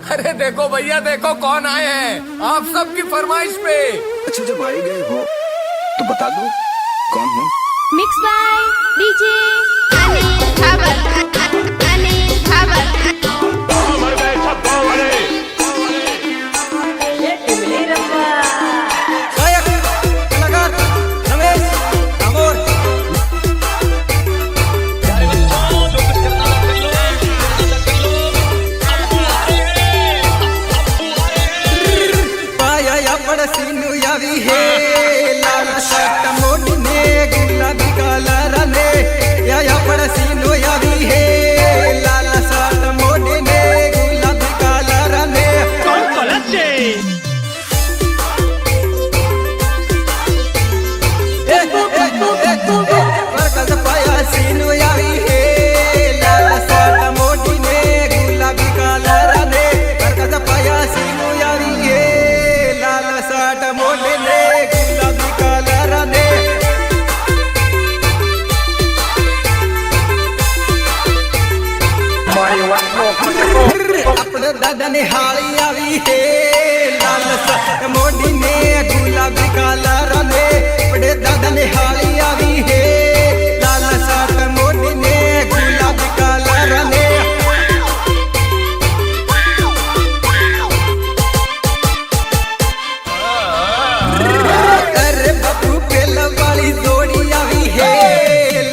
अरे देखो भैया, देखो कौन आए हैं आप सबकी फरमाइश पे। अच्छा, जब आए गए हो तो बता दो कौन हो। मिक्स बाय डीजे अनिल खबर, अनिल खबर। अपने दादा ने हाली आवी है लाल सा मोड़ी ने गुलाबी कलर ने अपने दादा ने हाली आवी है लाल सा मोड़ी ने गुलाबी कलर ने अरे बापू पेला वाली जोड़ी आवी है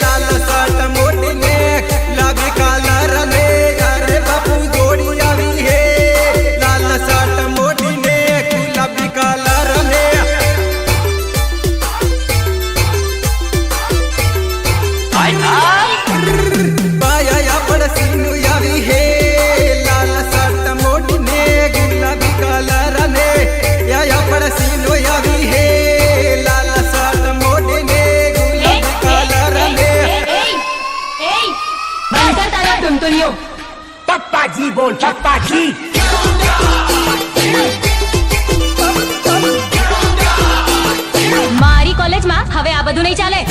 लाल सा मोड़ी ने गुलाबी कलर ने अरे बापू जोड़ी आवी है लाल सा मोड़ी ने गुलाबी कलर ने बाया या पड़सीनु आवी है लाल सा मोड़ी ने गुलाबी कलर ने या पड़सीनु आवी है लाल सा मोड़ी ने गुलाबी कलर ने बंद कर तारा टुनटुनियो। पप्पा जी बोल, पप्पा जी। મારી કોલેજમાં હવે આ બધું નહીં ચાલે।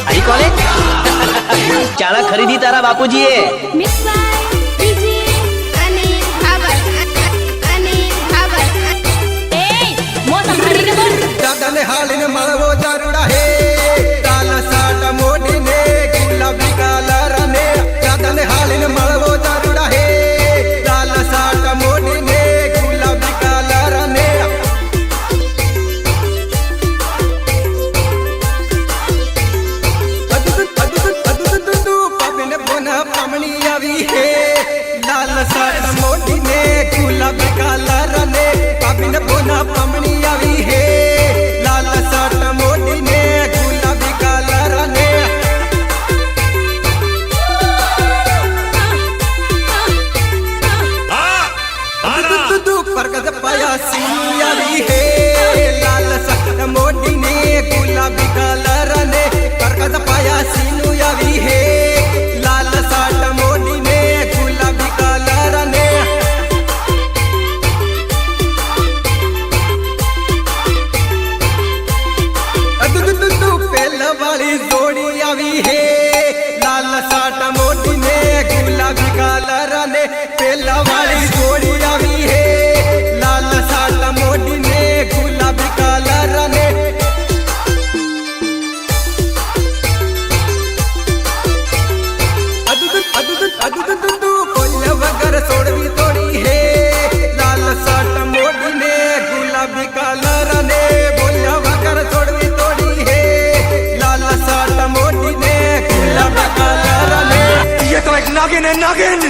आई कॉलेज चाला खरीदी तारा बापूजीए। મિક્સ બાય ડીજે અનિલ ખબર, અનિલ ખબર। એ મો સંભાળીને બોલ। दादा ने हाल ने मळवो दारुड़ा है लाल साट मोड़ी ने गुलाबी कलर ने दादा ने हाल ने मळवो दारुड़ा है लाल साट मोड़ी ने गुलाबी कलर ने अदु पापी ने बोना पामणी आवी है लाल साट मोड़ी ने गुलाबी कलर ने पापी ने बोना पामणी आवी है लाल साट मोड़ी ने गुलाबी कलर ने परकत पाया सियारी है लाल साट मोड़ी ने गुलाबी कलर ने परकत पाया सिनु आवी है लाल साट मोड़ी ने गुलाबी कलर ने पेला वाली जोड़ी आवी है लाल साट मोड़ी ने गुलाबी कलर ने पेला वाली जोड़ी आवी है लाल साट मोड़ी ने गुलाबी कलर ने बोलिया वगर सोड़वी तोड़ी है लाल साट मोड़ी ने गुलाबी कलर ने बोलिया वगर सोड़वी तोड़ी है लाल साट मोड़ी ने गुलाबी कलर ने ये तो एक नागिन है, नागिन,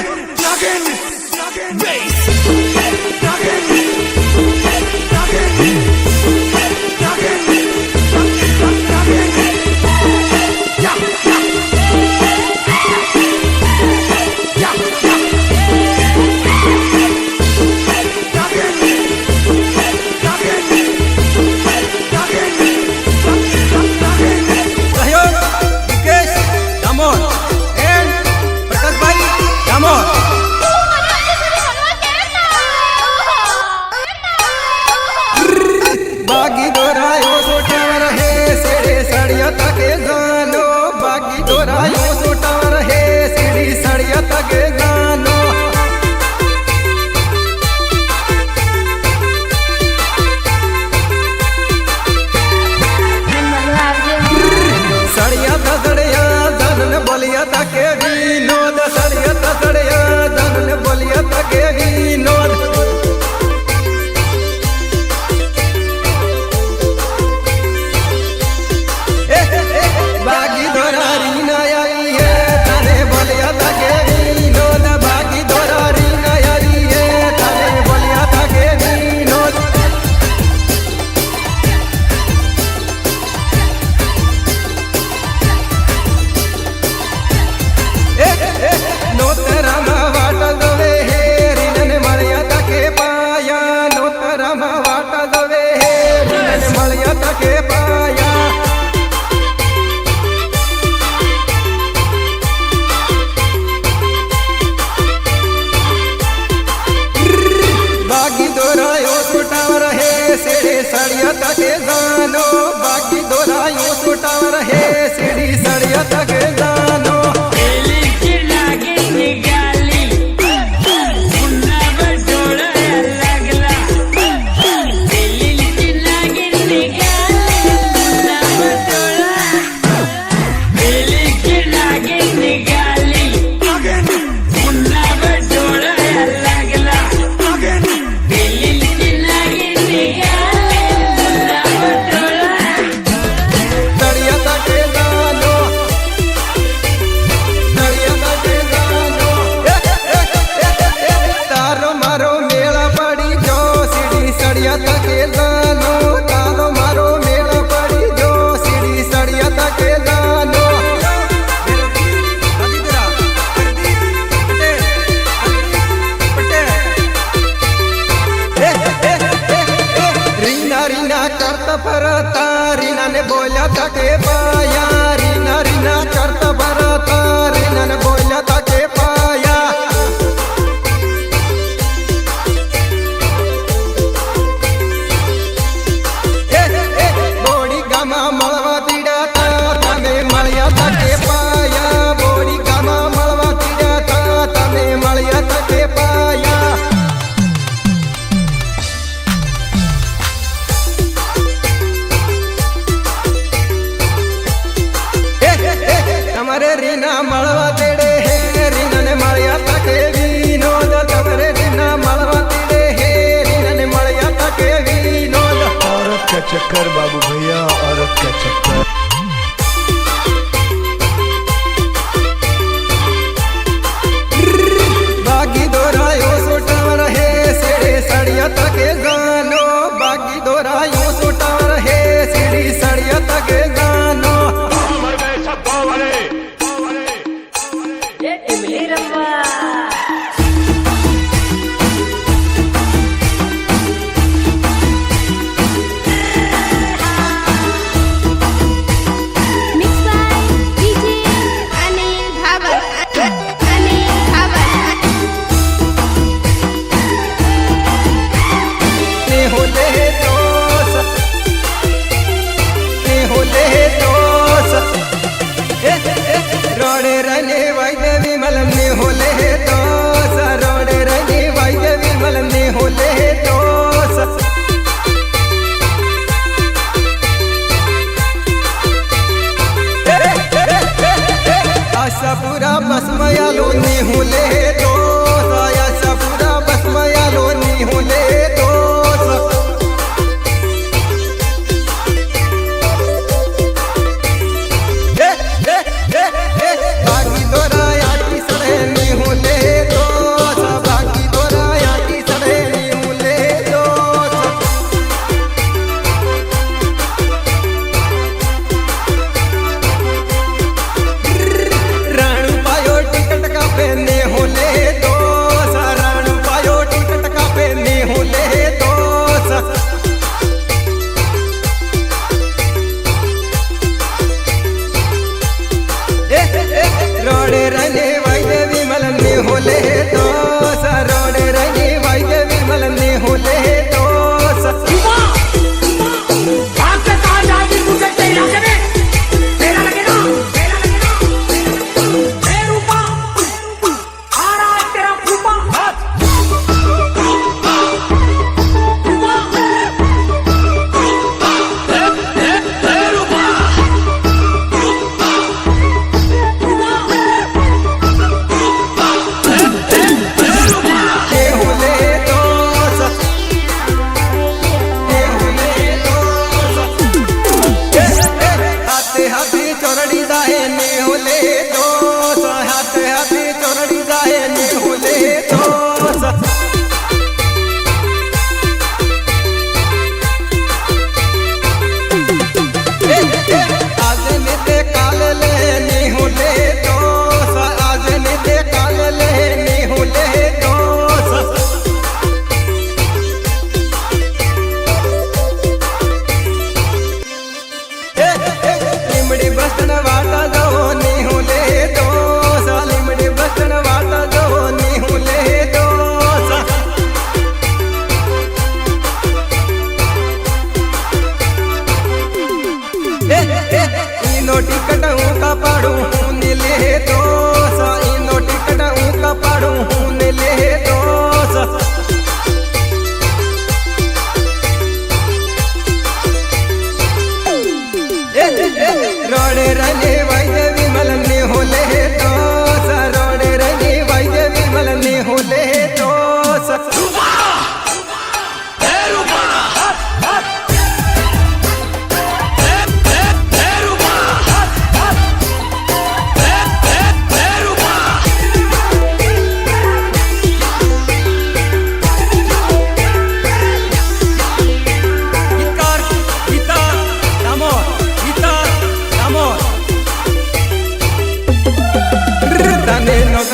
नागिन, नागिन, बेस, नागिन, नागिन, नागिन, नागिन, या, या, या, या, नागिन, नागिन, नागिन, नागिन। सहयोग विकेश दामोद एंड प्रकाश भाई दामोद। तके विनोद सड़िया सड़िया धन बोलिया तके विनोद बागी दोरा रीना आई है थाने बोलिया तके विनोद बागी दोरा रीना आई है थाने बोलिया तके विनोद नोतरामा वाटा दवे हे रीनन मळ्या तके पाया नोतरामा वाटा दवे हे रीनन मळ्या तके पाया बागी दोरायो सुटावर हे सीढ़ी सड़िया तके जानो बागी दोरायो सुटावर हे सीढ़ी सड़िया तके जानो करता भरता रीना ने बोला तके पाया रीना रीना करता भरता रीना ने बोला तके पाया बोड़ी गामा मलवा तीड़ा था तमे मलिया तके पाया बोड़ी गामा मलवा तीड़ा था तमे मलिया तके पाया तमरे रीना मळवा तेड़े हे रीना ने मळ्या तके विनोद तमरे रीना मळवा तेड़े हे रीना ने मळ्या तके विनोद औरत का चक्कर बाबू भैया औरत का चक्कर बागी दोरायो सोटावर हे सीढ़ी सड़िया तके गानो बागी दोरायो सोटावर हे सीढ़ी सड़िया तके गानो Mixed by DJ Anil Bhavat. Anil Bhavat. ने होले दोस रोड़े रहने वाइदे विमल ने होले दोस रोड़े रहने वाइदे विमल ने होले दोस आशा पूरा बसमयालो ने होले दोस आशा पूरा बसमयालो ने होले दोस बाकी दोरा याटी सड़े नी होले दोस बाकी दोरा याटी सड़े नी होले दोस राणू पायो टिकट का पहने होले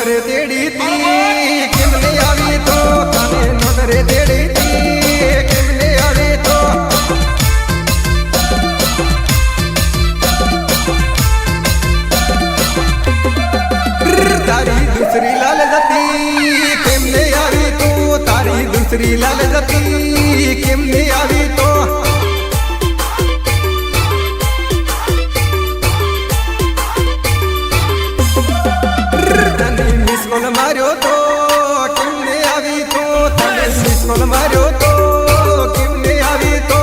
નોતરે તેડી તી કેમને આવી તો તને નોતરે તેડી તી કેમને આવી તો તારી દૂસરી લાલ જતી કેમને આવી તો તારી દૂસરી લાલ જતી કેમને આવી તો તને મિસ કોલ માર્યો તો કેમને આવી તો તને મિસ કોલ માર્યો તો કેમને આવી તો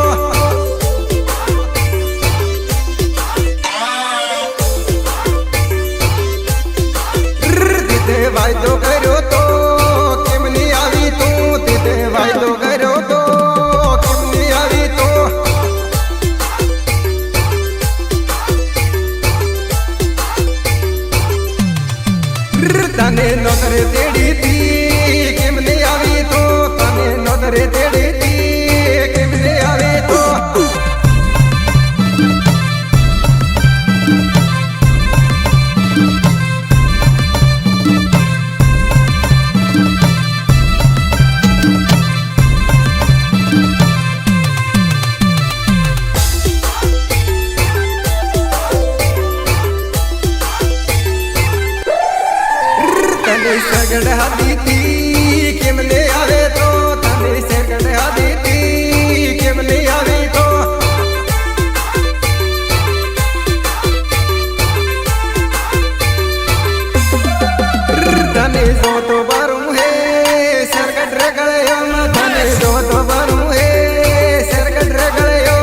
તે વાયદો કર્યો તો કેમની આવી તું તે વાયદો કર્યો તો કેમની આવી તો તને નોતરે તેડી તી કેમની આવી તો તને નોતરે તેડી તી કેમની આવી તો સગડ હાદી તી કેમને આવે તો તને સગડ હાદી તી કેમને આવે તો તને જો તો બારું હે સરગડ રગળ્યો તને જો તો બારું હે સરગડ રગળ્યો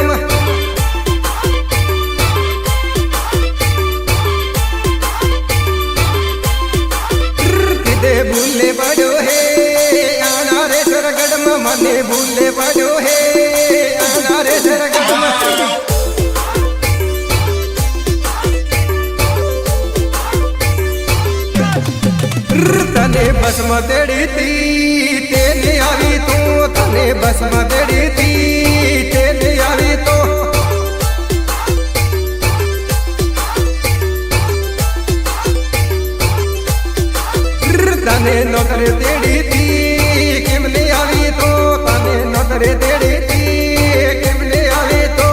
ભૂલે પડ્યો હે આના રે સરગડમાં મને ભૂલે પડ્યો હે આના રે સરગડમાં તને બસમાં તેડી તી તેને આવી તો તને બસમાં તેડી તી તેને આવી તો તને નોતરે તેડી તી કેમને આવી તો તને નોતરે તેડી તી કેમને આવી તો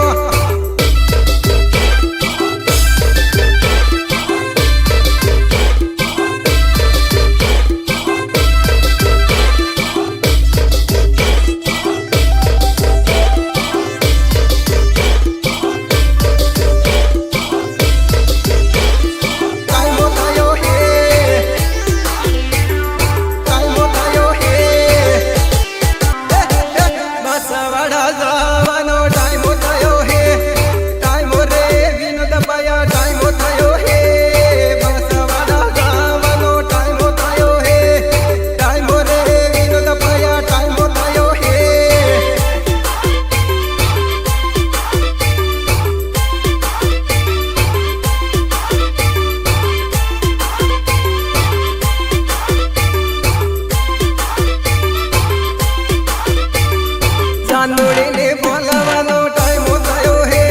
ચાંદોડીને બોલાવાનો ટાઈમ થયો હે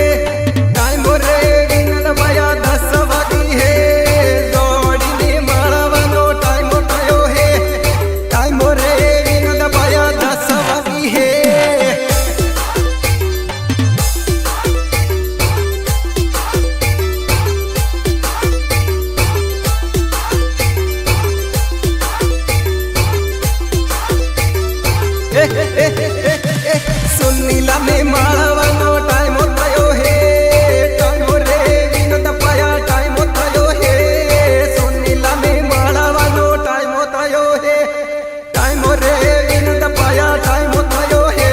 ટાઈમ રે વિનોદ ભાયા 10 વાગી હે દોડીને મળવાનો ટાઈમ થયો હે ટાઈમ રે વિનોદ ભાયા 10 વાગી હે સુનીલા ને માળવાનો ટાઈમ થયો હે ટાઈમ રે વિનોદ ભાયા ટાઈમ થયો હે સુનીલા ને માળવાનો ટાઈમ થયો હે ટાઈમ રે વિનોદ ભાયા ટાઈમ થયો હે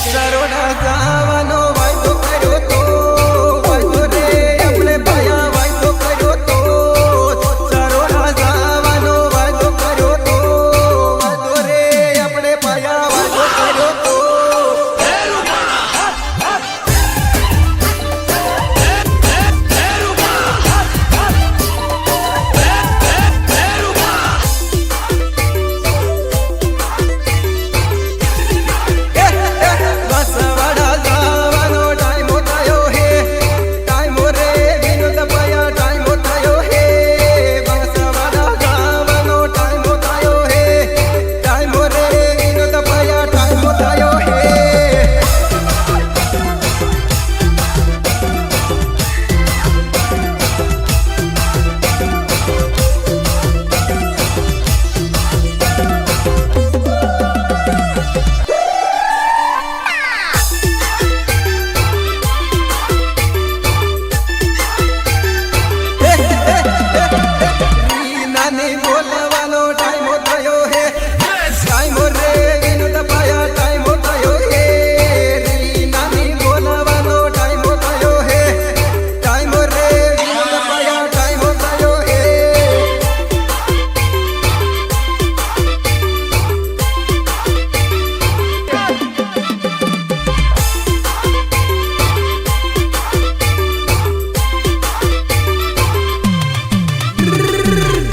સરોડા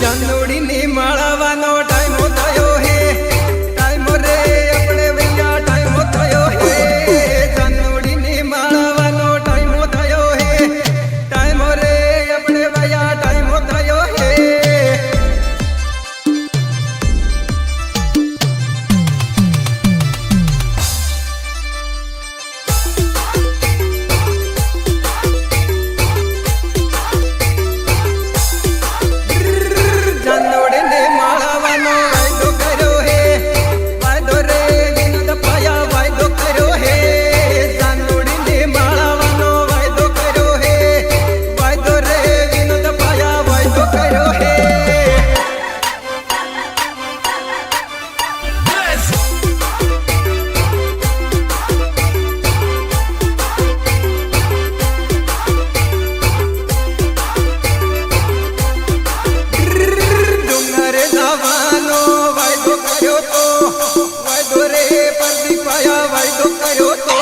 જાનોડી ની માળવાનો ટાઈમ થયો હે ટાઈમ રે આપણે ભૈયા ટાઈમ થયો હે જાનોડી ની માળવાનો ટાઈમ થયો હે ટાઈમ રે આપણે ભૈયા ટાઈમ થયો હે જાનોડીને માળવાનો વાયદો કર્યો હે વાયદો રે વિનોદ પાયા વાયદો કર્યો હે જાનોડીને માળવાનો વાયદો કર્યો હે વાયદો રે વિનોદ પાયા વાયદો કર્યો હે ડુંગરે જવાનો વાયદો કર્યો તો વાયદો રે પરદી પાયા વાયદો કર્યો તો